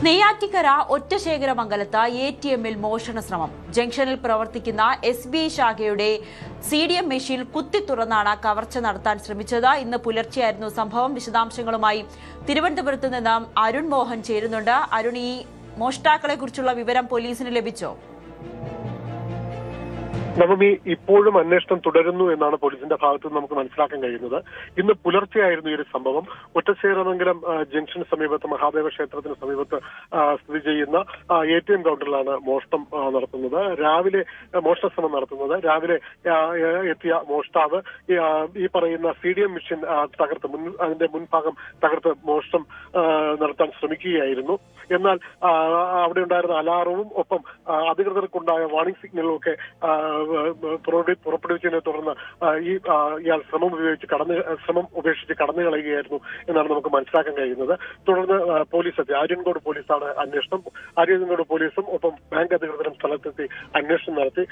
നെയ്യാറ്റിക്കര ഒറ്റശേഖരമംഗലത്ത് ATMൽ മോഷണ ശ്രമം. ജംഗ്ഷനിൽ പ്രവർത്തിക്കുന്ന SBI ശാഖയുടെ CDM മെഷീൻ കുത്തി തുറന്നാണ് കവർച്ച നടത്താൻ ശ്രമിച്ചത്. ഇന്ന് പുലർച്ചെയായിരുന്നു സംഭവം. വിശദാംശങ്ങളുമായി തിരുവനന്തപുരത്ത് നിന്ന് അരുൺ മോഹൻ ചേരുന്നുണ്ട്. അരുൺ, ഈ മോഷ്ടാക്കളെ കുറിച്ചുള്ള വിവരം പോലീസിന് ലഭിച്ചോ? നവമി, ഇപ്പോഴും അന്വേഷണം തുടരുന്നു എന്നാണ് പോലീസിന്റെ ഭാഗത്ത് നിന്ന് നമുക്ക് മനസ്സിലാക്കാൻ കഴിയുന്നത്. ഇന്ന് പുലർച്ചെയായിരുന്നു ഈ ഒരു സംഭവം. ഒറ്റശേഖരമംഗലം ജംഗ്ഷന് സമീപത്ത് മഹാദേവ ക്ഷേത്രത്തിന് സമീപത്ത് സ്ഥിതി ചെയ്യുന്ന ATM കൗണ്ടറിലാണ് മോഷണം നടത്തുന്നത്. മോഷണ ശ്രമം നടത്തുന്നത്. രാവിലെ എത്തിയ മോഷ്ടാവ് ഈ പറയുന്ന CDM മെഷീൻ അതിന്റെ മുൻഭാഗം തകർത്ത് മോഷണം നടത്താൻ ശ്രമിക്കുകയായിരുന്നു. എന്നാൽ അവിടെ ഉണ്ടായിരുന്ന അലാറവും ഒപ്പം അധികൃതർക്കുണ്ടായ വാർണിംഗ് സിഗ്നലും ഒക്കെ പുറപ്പെടുവിച്ചതിനെ തുടർന്ന് ഇയാൾ ശ്രമം ഉപേക്ഷിച്ച് കടന്നു കളയുകയായിരുന്നു എന്നാണ് നമുക്ക് മനസ്സിലാക്കാൻ കഴിയുന്നത്. തുടർന്ന് പോലീസ് എത്തി. ആര്യൻകോട് പോലീസാണ് അന്വേഷണം. ആര്യൻകോട് പോലീസും ഒപ്പം ബാങ്ക് അധികൃതരും സ്ഥലത്തെത്തി അന്വേഷണം നടത്തി.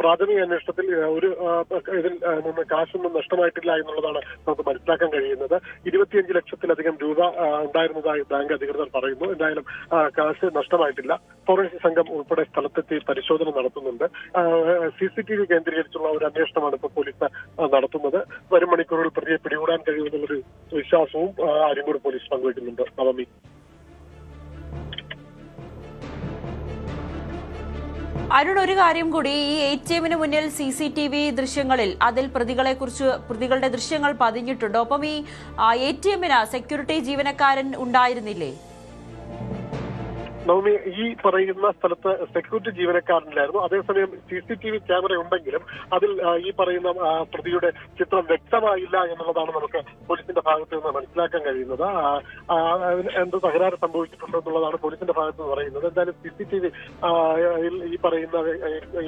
പ്രാഥമിക അന്വേഷണത്തിൽ ഇതിൽ നിന്ന് കാശൊന്നും നഷ്ടമായിട്ടില്ല എന്നുള്ളതാണ് നമുക്ക് മനസ്സിലാക്കാൻ കഴിയുന്നത്. 25 ലക്ഷത്തിലധികം രൂപ ഉണ്ടായിരുന്നതായി ബാങ്ക് അധികൃതർ പറയുന്നു. എന്തായാലും കാശ് നഷ്ടമായിട്ടില്ല. ഫോറൻസിക് സംഘം ഉൾപ്പെടെ സ്ഥലത്തെത്തി പരിശോധന നടത്തുന്നുണ്ട്. CCTV കേന്ദ്രീകരിച്ചുള്ള ഒരു അന്വേഷണമാണ് ഇപ്പോൾ പോലീസ് നടത്തുന്നത്. വരും മണിക്കൂറുകൾ പ്രതിയെ പിടികൂടാൻ കഴിയുമെന്നുള്ളൊരു വിശ്വാസവും ആര്യങ്കോട് പോലീസ് പങ്കുവയ്ക്കുന്നുണ്ട്. നവമി, അരുൺ, ഒരു കാര്യം കൂടി, ഈ ATMന് മുന്നിൽ CCTV ദൃശ്യങ്ങളിൽ അതിൽ പ്രതികളുടെ ദൃശ്യങ്ങൾ പതിഞ്ഞിട്ടുണ്ടോ? അപ്പം ഈ ATMന് സെക്യൂരിറ്റി ജീവനക്കാരൻ ഉണ്ടായിരുന്നില്ലേ? നവമി, ഈ പറയുന്ന സ്ഥലത്ത് സെക്യൂരിറ്റി ജീവനക്കാരനിലായിരുന്നു. അതേസമയം CCTV ക്യാമറ ഉണ്ടെങ്കിലും അതിൽ ഈ പറയുന്ന പ്രതിയുടെ ചിത്രം വ്യക്തമായില്ല എന്നുള്ളതാണ് നമുക്ക് പോലീസിന്റെ ഭാഗത്ത് നിന്ന് മനസ്സിലാക്കാൻ കഴിയുന്നത്. എന്ത് തകരാറ് സംഭവിച്ചിട്ടുണ്ടോ എന്നുള്ളതാണ് പോലീസിന്റെ ഭാഗത്ത് നിന്ന് പറയുന്നത്. എന്തായാലും CCTV ഈ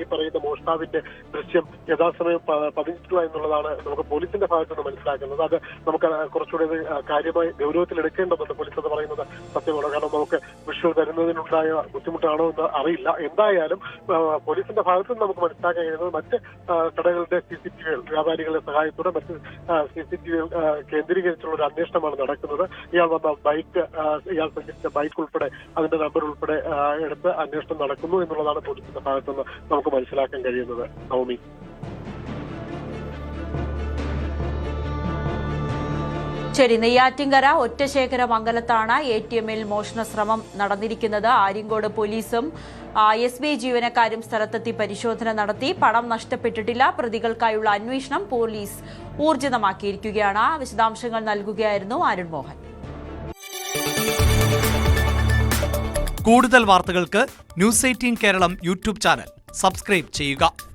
പറയുന്ന മോഷ്ടാവിന്റെ ദൃശ്യം യഥാസമയം പതിഞ്ഞിട്ടില്ല എന്നുള്ളതാണ് നമുക്ക് പോലീസിന്റെ ഭാഗത്ത് നിന്ന് മനസ്സിലാക്കുന്നത്. അത് നമുക്ക് കുറച്ചുകൂടി കാര്യമായി ഗൗരവത്തിലെടുക്കേണ്ടതുണ്ട്. പോലീസ് അത് പറയുന്നത് സത്യമാണ്. കാരണം നമുക്ക് വിഷ്വൽ തരുന്നതിനുണ്ടായ ബുദ്ധിമുട്ടാണോ എന്ന് അറിയില്ല. എന്തായാലും പോലീസിന്റെ ഭാഗത്ത് നിന്ന് നമുക്ക് മനസ്സിലാക്കാൻ കഴിയുന്നത് മറ്റ് കടകളുടെ CCTV വ്യാപാരികളുടെ സഹായത്തോടെ മറ്റ് CCTV കേന്ദ്രീകരിച്ചുള്ള ഒരു അന്വേഷണമാണ് നടക്കുന്നത്. ഇയാൾ സഞ്ചരിച്ച ബൈക്ക് ഉൾപ്പെടെ അതിന്റെ നമ്പർ ഉൾപ്പെടെ എടുത്ത് അന്വേഷണം നടക്കുന്നു എന്നുള്ളതാണ് പോലീസിന്റെ ഭാഗത്ത് നിന്ന് നമുക്ക് മനസ്സിലാക്കാൻ കഴിയുന്നത്. നവമി, ശരി. നെയ്യാറ്റിൻകര ഒറ്റശേഖരമംഗലത്താണ് ATMൽ മോഷണ ശ്രമം നടന്നിരിക്കുന്നത്. ആര്യങ്കോട് പോലീസും SBI ജീവനക്കാരും സ്ഥലത്തെത്തി പരിശോധന നടത്തി. പണം നഷ്ടപ്പെട്ടിട്ടില്ല. പ്രതികൾക്കായുള്ള അന്വേഷണം പോലീസ് ഊർജിതമാക്കിയിരിക്കുകയാണ്. വിശദാംശങ്ങൾ നൽകുകയായിരുന്നു അരുൺ മോഹൻ. കൂടുതൽ വാർത്തകൾക്ക് News 18 Keralam YouTube channel subscribe ചെയ്യുക.